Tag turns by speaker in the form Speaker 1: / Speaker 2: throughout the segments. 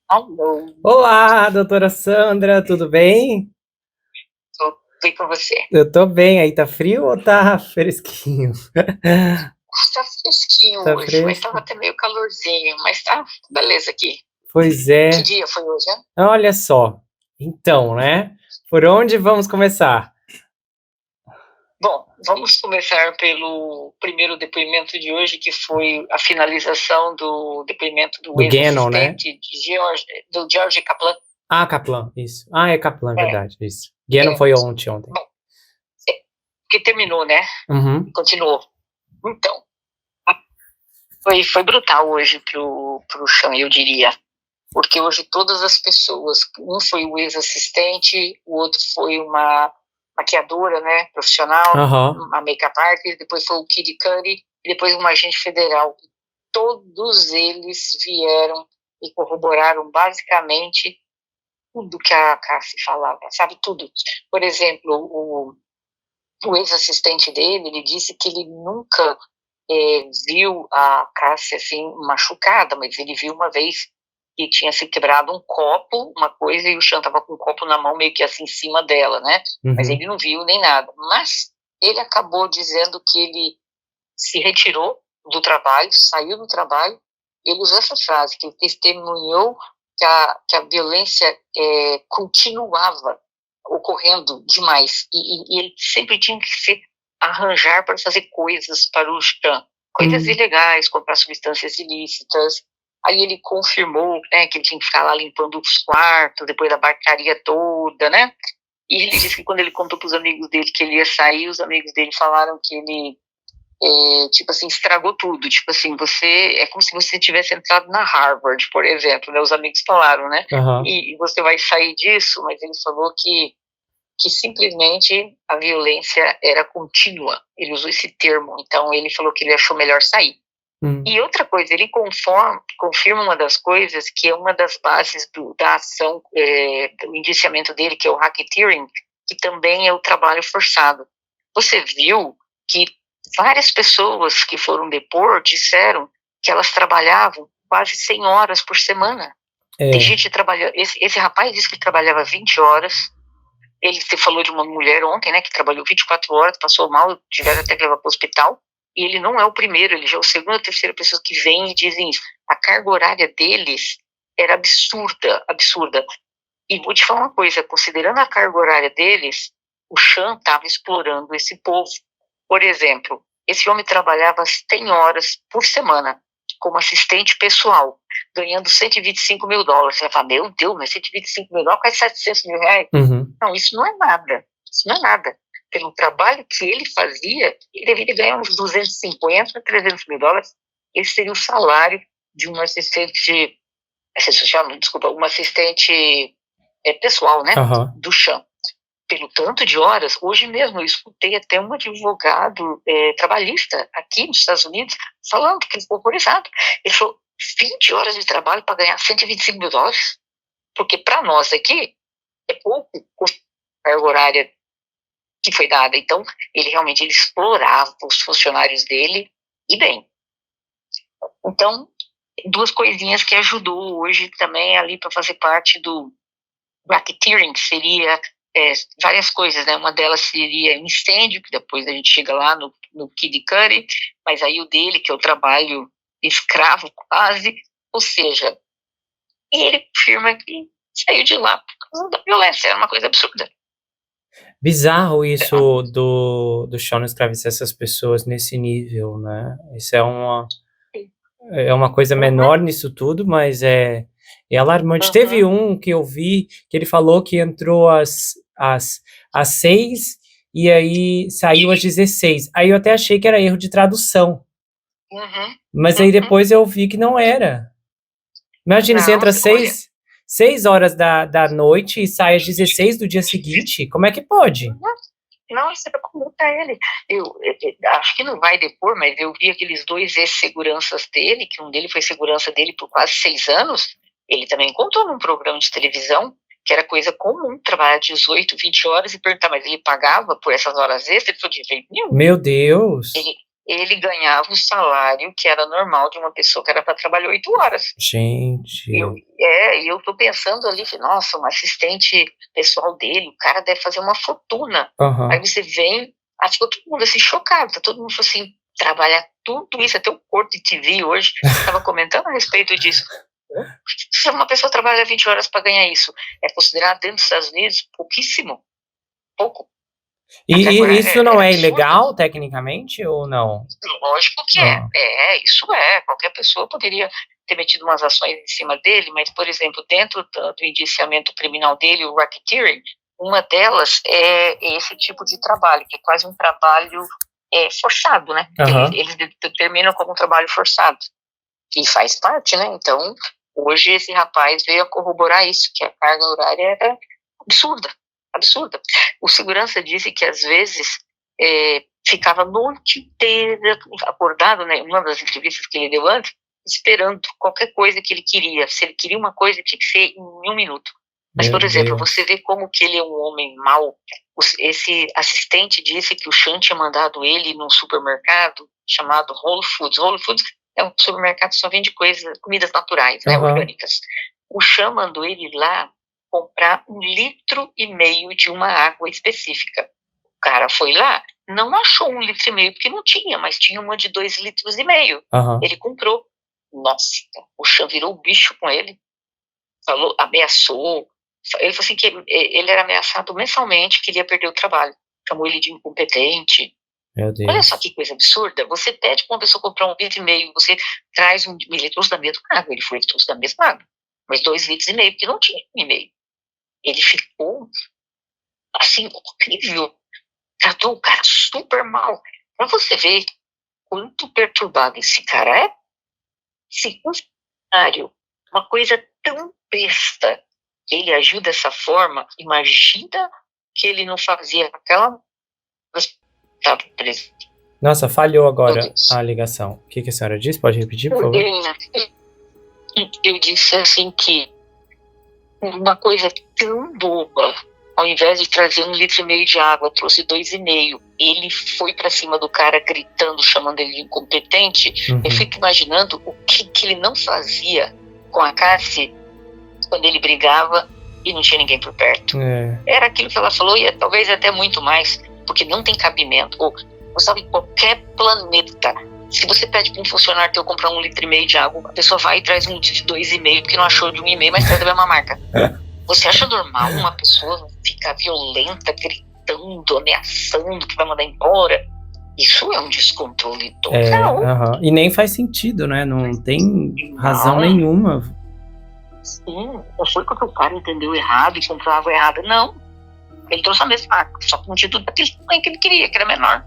Speaker 1: Alô,
Speaker 2: Olá, doutora Sandra, tudo bem?
Speaker 1: tudo bem com você?
Speaker 2: Eu tô bem, aí tá frio ou tá fresquinho?
Speaker 1: Tá fresquinho
Speaker 2: Tá
Speaker 1: hoje, mas tava
Speaker 2: fresco?
Speaker 1: até meio calorzinho, mas tá beleza aqui.
Speaker 2: Pois
Speaker 1: Que
Speaker 2: é,
Speaker 1: dia foi hoje, hein?
Speaker 2: olha só. Então, né? Por onde vamos começar?
Speaker 1: Bom, vamos começar pelo primeiro depoimento de hoje, que foi a finalização do depoimento do
Speaker 2: Do Gannon, né?
Speaker 1: ex-assistente do George Kaplan.
Speaker 2: Ah, Kaplan, isso. Ah, é Kaplan,
Speaker 1: É,
Speaker 2: verdade, isso. Gannon
Speaker 1: é.
Speaker 2: foi ontem.
Speaker 1: Bom, que terminou, né?
Speaker 2: Uhum,
Speaker 1: Continuou. Então, foi brutal hoje pro Sean, eu diria. Porque hoje todas as pessoas, um foi o ex-assistente, o outro foi uma maquiadora, né, profissional,
Speaker 2: aham,
Speaker 1: uma make-up artist, depois foi o Kid Cudi, e depois um agente federal. Todos eles vieram e corroboraram basicamente tudo que a Cassie falava, sabe, tudo. Por exemplo, o ex-assistente dele, ele disse que ele nunca viu a Cassie assim machucada, mas ele viu uma vez que tinha se quebrado um copo, uma coisa, e o Chan tava com um copo na mão meio que assim em cima dela, né? Mas
Speaker 2: uhum,
Speaker 1: ele não viu nem nada. Mas ele acabou dizendo que ele se retirou do trabalho, saiu do trabalho. Ele usou essa frase, que ele testemunhou que a violência continuava ocorrendo demais. E ele sempre tinha que se arranjar para fazer coisas para o Chan. Coisas
Speaker 2: uhum,
Speaker 1: ilegais, comprar substâncias ilícitas. Aí ele confirmou, né, que ele tinha que ficar lá limpando os quartos, depois da barcaria toda, né? E ele disse que quando ele contou para os amigos dele que ele ia sair, os amigos dele falaram que ele tipo assim, estragou tudo. Tipo assim, é como se você tivesse entrado na Harvard, por exemplo, né? Os amigos falaram, né?
Speaker 2: aham,
Speaker 1: E você vai sair disso, mas ele falou que simplesmente a violência era contínua. Ele usou esse termo, então ele falou que ele achou melhor sair.
Speaker 2: uhum.
Speaker 1: E outra coisa, ele confirma uma das coisas que é uma das bases da ação, do indiciamento dele, que é o racketeering, que também é o trabalho forçado. Você viu que várias pessoas que foram depor disseram que elas trabalhavam quase 100 horas por semana. Tem
Speaker 2: É,
Speaker 1: gente trabalhando. Esse rapaz disse que trabalhava 20 horas. Ele se falou de uma mulher ontem, né, que trabalhou 24 horas, passou mal, tiveram até que levar para o hospital. E ele não é o primeiro, ele já é o segundo ou terceira pessoa que vem e dizem isso. A carga horária deles era absurda, absurda. E vou te falar uma coisa, considerando a carga horária deles, o Chan estava explorando esse povo. Por exemplo, esse homem trabalhava 100 horas por semana como assistente pessoal, ganhando US$ 125 mil. Você vai falar, meu Deus, mas US$ 125 mil, quase R$ 700 mil.
Speaker 2: uhum.
Speaker 1: Não, isso não é nada. Isso não é nada. Pelo trabalho que ele fazia, ele deveria ganhar uns 250, US$ 300 mil. Esse seria o salário de uma assistente social, desculpa, uma assistente pessoal, né,
Speaker 2: Aham.
Speaker 1: do Chan. Pelo tanto de horas, hoje mesmo eu escutei até um advogado trabalhista aqui nos Estados Unidos falando que ele ficou horrorizado. Ele falou, 20 horas de trabalho para ganhar US$ 125 mil? Porque para nós aqui é pouco com a carga horária que foi dada. Então, ele explorava os funcionários dele e bem. Então, duas coisinhas que ajudou hoje também ali para fazer parte do racketeering, que seria várias coisas, né? Uma delas seria incêndio, que depois a gente chega lá no Kid Cudi, mas aí o dele, que é o trabalho escravo quase, ou seja, ele afirma que saiu de lá por causa da violência, era uma coisa absurda.
Speaker 2: Bizarro isso do Shawn escravizar essas pessoas nesse nível, né? Isso é uma coisa
Speaker 1: Uhum,
Speaker 2: menor nisso tudo, mas é alarmante. Teve
Speaker 1: uhum.
Speaker 2: um que eu vi que ele falou que entrou às 6 e aí saiu às 16. Aí eu até achei que era erro de tradução,
Speaker 1: Uhum,
Speaker 2: mas aí
Speaker 1: uhum.
Speaker 2: depois eu vi que não era. Imagina, você
Speaker 1: Não,
Speaker 2: entra às
Speaker 1: olha,
Speaker 2: 6 horas da noite e sai às 16 do dia seguinte? Como é que pode?
Speaker 1: não, você pergunta a ele. Eu acho que não vai depor, mas eu vi aqueles dois ex-seguranças dele, que um dele foi segurança dele por quase 6 anos. Ele também contou num programa de televisão que era coisa comum trabalhar 18, 20 horas e perguntar, mas ele pagava por essas horas extras? Ele falou, de jeito nenhum.
Speaker 2: Meu
Speaker 1: Ele,
Speaker 2: Deus.
Speaker 1: ele ganhava o salário que era normal de uma pessoa que era para trabalhar 8 horas.
Speaker 2: Gente.
Speaker 1: Eu tô pensando ali, nossa, um assistente pessoal dele, o cara deve fazer uma fortuna.
Speaker 2: Aham.
Speaker 1: Aí você vem, aí ficou todo mundo assim, chocado, tá todo mundo assim, trabalhar tudo isso, até o Corte de TV hoje, estava comentando a respeito disso. Se uma pessoa trabalha 20 horas para ganhar isso, é considerado dentro dos Estados Unidos pouquíssimo, pouco.
Speaker 2: E
Speaker 1: Agora,
Speaker 2: isso não é
Speaker 1: absurdo.
Speaker 2: ilegal, tecnicamente, ou não?
Speaker 1: Lógico que isso é. Qualquer pessoa poderia ter metido umas ações em cima dele, mas, por exemplo, dentro do indiciamento criminal dele, o racketeering, uma delas é esse tipo de trabalho, que é quase um trabalho forçado, né?
Speaker 2: Aham.
Speaker 1: Eles determinam como um trabalho forçado, e faz parte, né? Então, hoje esse rapaz veio a corroborar isso, que a carga horária era absurda. O segurança disse que às vezes ficava a noite inteira acordado, né? Uma das entrevistas que ele deu antes, esperando qualquer coisa que ele queria. Se ele queria uma coisa, tinha que ser em 1 minuto. Mas, por exemplo, você vê como que ele é um homem mau. Esse assistente disse que o Sean tinha mandado ele num supermercado chamado Whole Foods. Whole Foods é um supermercado que só vende comidas naturais, né, orgânicas. O Sean mandou ele lá comprar 1,5 litros de uma água específica. O cara foi lá, não achou 1,5 litros, porque não tinha, mas tinha uma de 2,5 litros. Ele comprou. Nossa, o Sean virou o bicho com ele. Falou, ameaçou. Ele falou assim que ele era ameaçado mensalmente, que ele ia perder o trabalho. Chamou ele de incompetente.
Speaker 2: Meu Deus.
Speaker 1: Olha só que coisa absurda. Você pede para uma pessoa comprar 1,5 litros, você traz 1 litro da mesma água. Ele foi litros da mesma água, mas 2,5 litros, porque não tinha 1,5. Ele ficou assim, horrível. Tratou o cara super mal. Pra você ver quanto perturbado esse cara é. Se funcionário, uma coisa tão besta, ele agiu dessa forma, imagina que ele não fazia aquela... Estava preso.
Speaker 2: Nossa, falhou agora a ligação. O que a senhora disse? Pode repetir, por favor?
Speaker 1: Eu disse assim que uma coisa tão boba, ao invés de trazer 1,5 litros de água, trouxe 2,5. Ele foi pra cima do cara gritando, chamando ele de incompetente. Eu fico imaginando o que ele não fazia com a Cassie quando ele brigava e não tinha ninguém por perto. Era aquilo que ela falou, e talvez até muito mais, porque não tem cabimento. Ou sabe, em qualquer planeta, se você pede para um funcionário teu comprar 1,5 litros de água, a pessoa vai e traz um de 2,5, porque não achou de 1,5, mas traz da mesma marca. Você acha normal uma pessoa ficar violenta, gritando, ameaçando que vai mandar embora? Isso é um descontrole total.
Speaker 2: E nem faz sentido, né? Não tem razão nenhuma.
Speaker 1: Sim, não foi porque o cara entendeu errado e comprou água errada. Não. Ele trouxe a mesma água, só com um título daquele tamanho que ele queria, que era menor.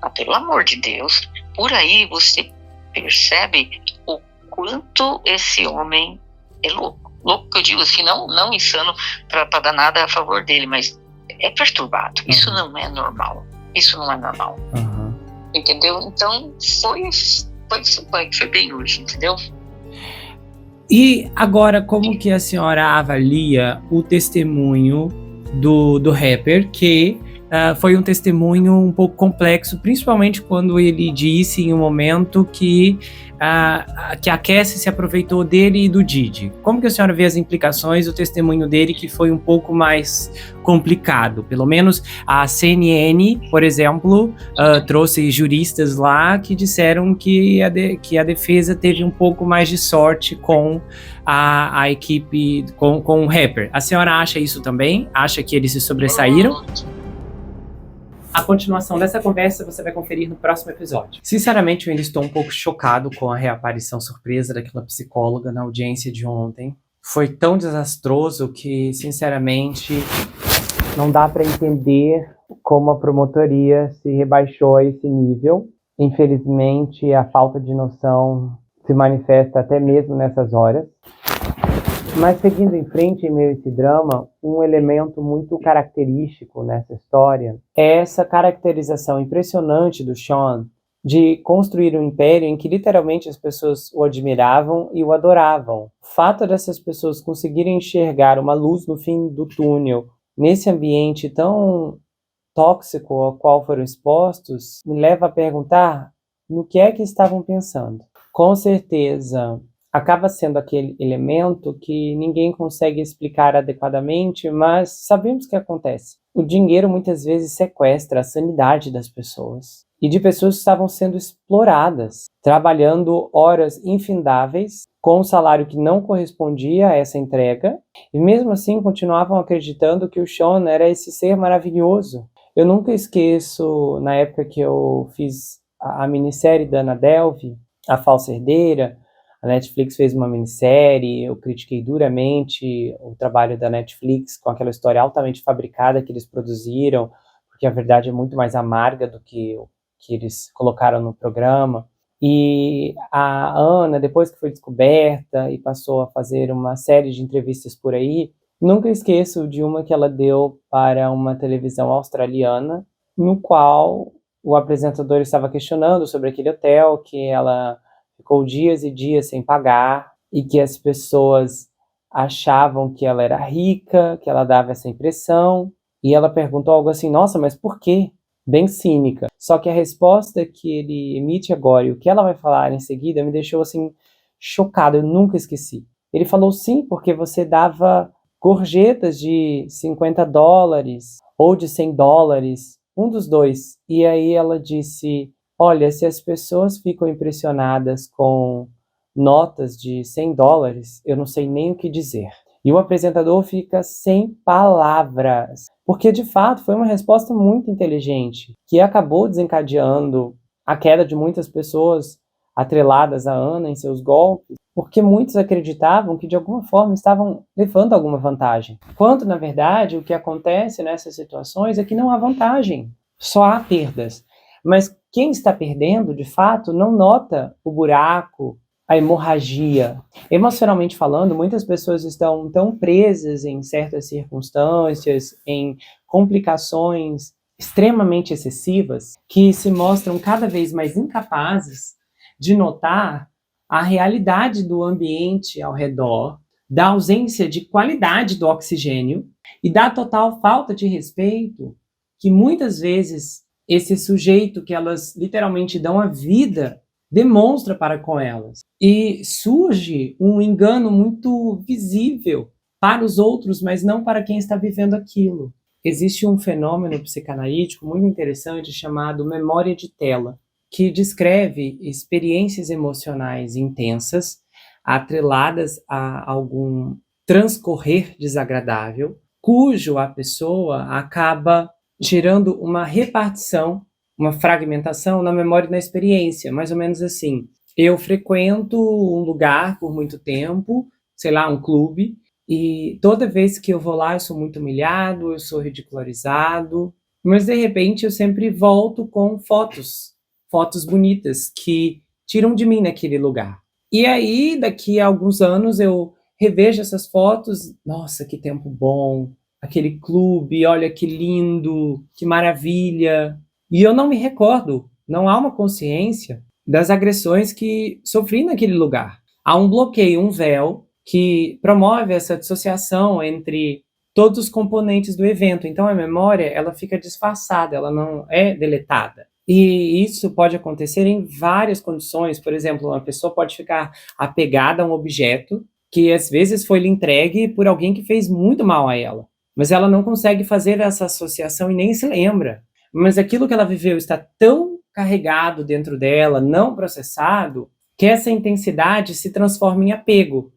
Speaker 1: Mas, pelo amor de Deus, por aí você percebe o quanto esse homem é louco. Louco que eu digo assim, não insano para dar nada a favor dele, mas é perturbado. Isso não é normal. Entendeu? Então, foi bem hoje, entendeu?
Speaker 2: E agora, como que a senhora avalia o testemunho do rapper, que foi um testemunho um pouco complexo, principalmente quando ele disse em um momento que a Cassie se aproveitou dele e do Diddy. Como que a senhora vê as implicações do testemunho dele, que foi um pouco mais complicado? Pelo menos a CNN, por exemplo, trouxe juristas lá que disseram que a defesa teve um pouco mais de sorte com a equipe, com o rapper. A senhora acha isso também? Acha que eles se sobressaíram? A continuação dessa conversa você vai conferir no próximo episódio. Sinceramente, eu ainda estou um pouco chocado com a reaparição surpresa daquela psicóloga na audiência de ontem. Foi tão desastroso que, sinceramente, não dá para entender como a promotoria se rebaixou a esse nível. Infelizmente, a falta de noção se manifesta até mesmo nessas horas. Mas seguindo em frente em meio a esse drama, um elemento muito característico nessa história é essa caracterização impressionante do Sean de construir um império em que literalmente as pessoas o admiravam e o adoravam. O fato dessas pessoas conseguirem enxergar uma luz no fim do túnel nesse ambiente tão tóxico ao qual foram expostos me leva a perguntar no que é que estavam pensando. Com certeza, acaba sendo aquele elemento que ninguém consegue explicar adequadamente, mas sabemos que acontece. O dinheiro muitas vezes sequestra a sanidade das pessoas. E de pessoas que estavam sendo exploradas, trabalhando horas infindáveis, com um salário que não correspondia a essa entrega, e mesmo assim continuavam acreditando que o Sean era esse ser maravilhoso. Eu nunca esqueço, na época que eu fiz a minissérie da Anna Delvey, A Falsa Herdeira, a Netflix fez uma minissérie, eu critiquei duramente o trabalho da Netflix com aquela história altamente fabricada que eles produziram, porque a verdade é muito mais amarga do que o que eles colocaram no programa. E a Ana, depois que foi descoberta e passou a fazer uma série de entrevistas por aí, nunca esqueço de uma que ela deu para uma televisão australiana, no qual o apresentador estava questionando sobre aquele hotel, que ela ficou dias e dias sem pagar e que as pessoas achavam que ela era rica, que ela dava essa impressão. E ela perguntou algo assim: nossa, mas por quê? Bem cínica. Só que a resposta que ele emite agora e o que ela vai falar em seguida me deixou assim chocado, eu nunca esqueci. Ele falou: sim, porque você dava gorjetas de $50 ou de $100, um dos dois. E aí ela disse: olha, se as pessoas ficam impressionadas com notas de $100, eu não sei nem o que dizer. E o apresentador fica sem palavras, porque de fato foi uma resposta muito inteligente, que acabou desencadeando a queda de muitas pessoas atreladas a Ana em seus golpes, porque muitos acreditavam que de alguma forma estavam levando alguma vantagem. Quando, na verdade, o que acontece nessas situações é que não há vantagem, só há perdas. Mas quem está perdendo, de fato, não nota o buraco, a hemorragia. Emocionalmente falando, muitas pessoas estão tão presas em certas circunstâncias, em complicações extremamente excessivas, que se mostram cada vez mais incapazes de notar a realidade do ambiente ao redor, da ausência de qualidade do oxigênio e da total falta de respeito que muitas vezes esse sujeito que elas literalmente dão a vida demonstra para com elas. E surge um engano muito visível para os outros, mas não para quem está vivendo aquilo. Existe um fenômeno psicanalítico muito interessante chamado memória de tela, que descreve experiências emocionais intensas atreladas a algum transcorrer desagradável, cujo a pessoa acaba gerando uma repartição, uma fragmentação na memória e na experiência, mais ou menos assim. Eu frequento um lugar por muito tempo, sei lá, um clube, e toda vez que eu vou lá eu sou muito humilhado, eu sou ridicularizado, mas de repente eu sempre volto com fotos bonitas que tiram de mim naquele lugar. E aí, daqui a alguns anos, eu revejo essas fotos, nossa, que tempo bom, aquele clube, olha que lindo, que maravilha. E eu não me recordo, não há uma consciência das agressões que sofri naquele lugar. Há um bloqueio, um véu, que promove essa dissociação entre todos os componentes do evento. Então a memória, ela fica disfarçada, ela não é deletada. E isso pode acontecer em várias condições. Por exemplo, uma pessoa pode ficar apegada a um objeto que às vezes foi lhe entregue por alguém que fez muito mal a ela, mas ela não consegue fazer essa associação e nem se lembra. Mas aquilo que ela viveu está tão carregado dentro dela, não processado, que essa intensidade se transforma em apego.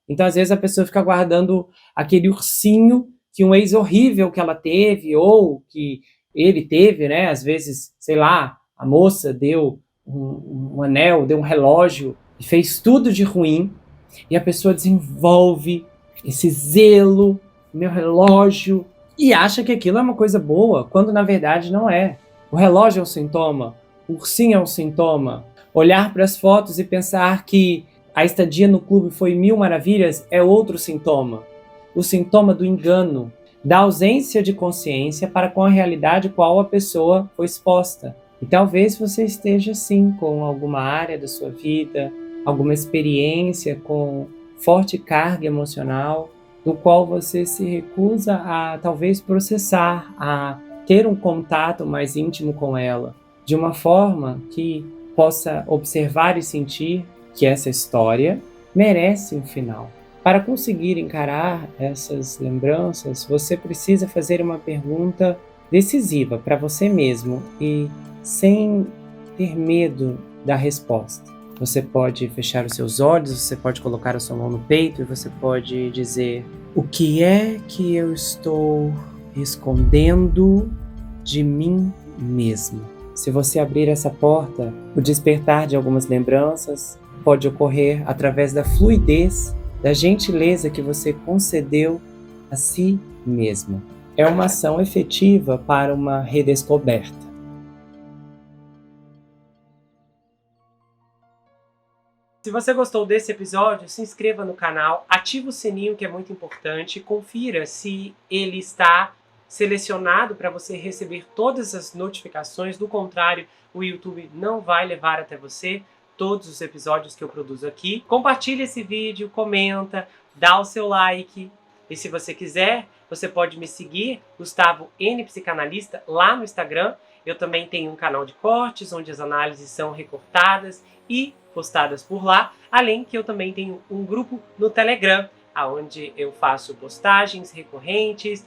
Speaker 2: Então, às vezes, a pessoa fica guardando aquele ursinho que um ex horrível que ela teve, ou que ele teve, né? Às vezes, sei lá, a moça deu um anel, deu um relógio, e fez tudo de ruim, e a pessoa desenvolve esse zelo, meu relógio, e acha que aquilo é uma coisa boa, quando na verdade não é. O relógio é um sintoma, o ursinho é um sintoma. Olhar para as fotos e pensar que a estadia no clube foi 1000 maravilhas é outro sintoma. O sintoma do engano, da ausência de consciência para com a realidade qual a pessoa foi exposta. E talvez você esteja sim com alguma área da sua vida, alguma experiência com forte carga emocional, do qual você se recusa a talvez processar, a ter um contato mais íntimo com ela, de uma forma que possa observar e sentir que essa história merece um final. Para conseguir encarar essas lembranças, você precisa fazer uma pergunta decisiva para você mesmo e sem ter medo da resposta. Você pode fechar os seus olhos, você pode colocar a sua mão no peito e você pode dizer: o que é que eu estou escondendo de mim mesmo? Se você abrir essa porta, o despertar de algumas lembranças pode ocorrer através da fluidez, da gentileza que você concedeu a si mesmo. É uma ação efetiva para uma redescoberta. Se você gostou desse episódio, se inscreva no canal, ative o sininho que é muito importante, confira se ele está selecionado para você receber todas as notificações, do contrário, o YouTube não vai levar até você todos os episódios que eu produzo aqui. Compartilhe esse vídeo, comenta, dá o seu like e se você quiser, você pode me seguir, Gustavo N Psicanalista, lá no Instagram. Eu também tenho um canal de cortes, onde as análises são recortadas e postadas por lá, além que eu também tenho um grupo no Telegram, onde eu faço postagens recorrentes,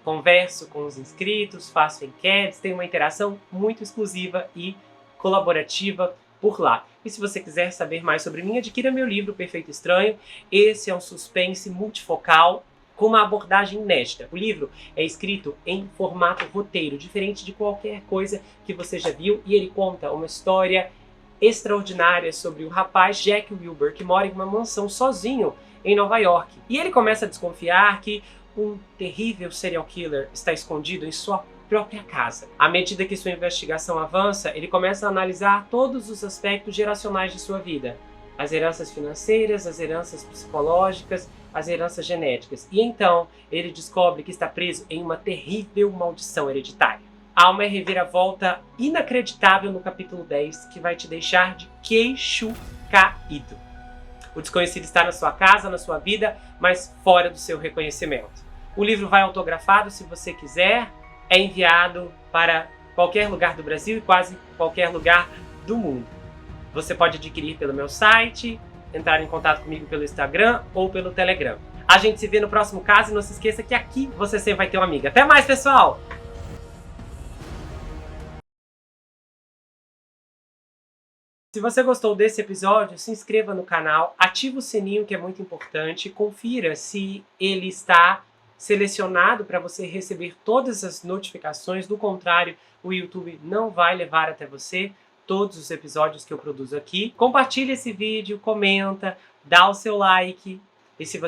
Speaker 2: converso com os inscritos, faço enquetes, tenho uma interação muito exclusiva e colaborativa por lá. E se você quiser saber mais sobre mim, adquira meu livro Perfeito Estranho. Esse é um suspense multifocal com uma abordagem inédita. O livro é escrito em formato roteiro, diferente de qualquer coisa que você já viu, e ele conta uma história extraordinária sobre o rapaz Jack Wilbur, que mora em uma mansão sozinho em Nova York. E ele começa a desconfiar que um terrível serial killer está escondido em sua própria casa. À medida que sua investigação avança, ele começa a analisar todos os aspectos geracionais de sua vida. As heranças financeiras, as heranças psicológicas, as heranças genéticas. E então, ele descobre que está preso em uma terrível maldição hereditária. Há uma reviravolta inacreditável no capítulo 10 que vai te deixar de queixo caído. O desconhecido está na sua casa, na sua vida, mas fora do seu reconhecimento. O livro vai autografado, se você quiser, é enviado para qualquer lugar do Brasil e quase qualquer lugar do mundo. Você pode adquirir pelo meu site, entrar em contato comigo pelo Instagram ou pelo Telegram. A gente se vê no próximo caso e não se esqueça que aqui você sempre vai ter uma amiga. Até mais, pessoal! Se você gostou desse episódio, se inscreva no canal, ative o sininho que é muito importante, confira se ele está selecionado para você receber todas as notificações, do contrário, o YouTube não vai levar até você todos os episódios que eu produzo aqui. Compartilhe esse vídeo, comenta, dá o seu like e se você